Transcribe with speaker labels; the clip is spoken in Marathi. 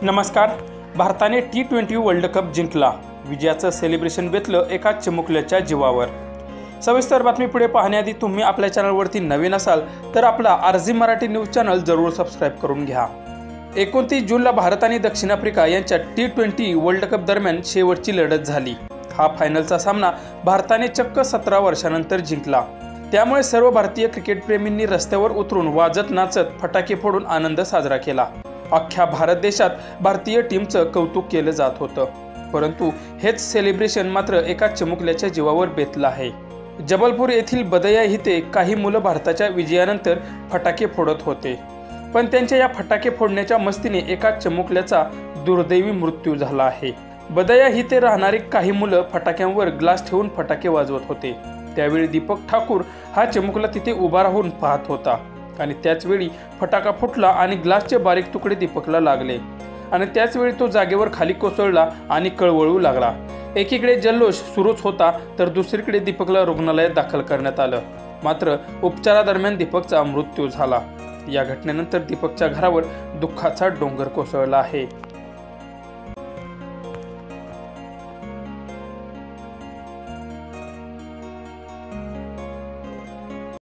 Speaker 1: नमस्कार। भारताने T20 वर्ल्ड कप जिंकला। विजयाचं सेलिब्रेशन बेतलं एका चिमुकल्याच्या जीवावर। सविस्तर बातमी पुढे पाहण्याआधी तुम्ही आपल्या चॅनलवरती नवीन असाल तर आपला आरजी मराठी न्यूज चॅनल जरूर सबस्क्राइब करून घ्या। 29 जूनला भारत आणि दक्षिण आफ्रिका यांच्यात T20 वर्ल्ड कप दरम्यान शेवटची लढत झाली। हा फायनलचा सामना भारताने चक्क 17 वर्षांनंतर जिंकला। त्यामुळे सर्व भारतीय क्रिकेट प्रेमींनी रस्त्यावर उतरून वाजत नाचत फटाके फोडून आनंद साजरा केला। अख्ख्या भारत देशात भारतीय टीमचं कौतुक केलं जात होतं, परंतु हेच सेलिब्रेशन मात्र एका चिमुकल्याच्या जीवावर बेतलं आहे। जबलपूर येथील बदया इथे काही मुलं भारताच्या विजयानंतर फटाके फोडत होते, पण त्यांच्या या फटाके फोडण्याच्या मस्तीने एका चिमुकल्याचा दुर्दैवी मृत्यू झाला आहे। बदया इथे राहणारी काही मुलं फटाक्यांवर ग्लास ठेवून फटाके वाजवत होते। त्यावेळी दीपक ठाकूर हा चिमुकला तिथे उभा राहून पाहत होता आणि त्याच वेळी फटाका फुटला आणि ग्लासचे बारीक तुकडे दीपकला लागले आणि त्याच वेळी तो जागेवर खाली कोसळला आणि कळवळू लागला। एकीकडे जल्लोष सुरूच होता तर दुसरीकडे दीपकला रुग्णालयात दाखल करण्यात आलं, मात्र उपचारादरम्यान दीपकचा मृत्यू झाला। या घटनेनंतर दीपकच्या घरावर दुःखाचा डोंगर कोसळला आहे।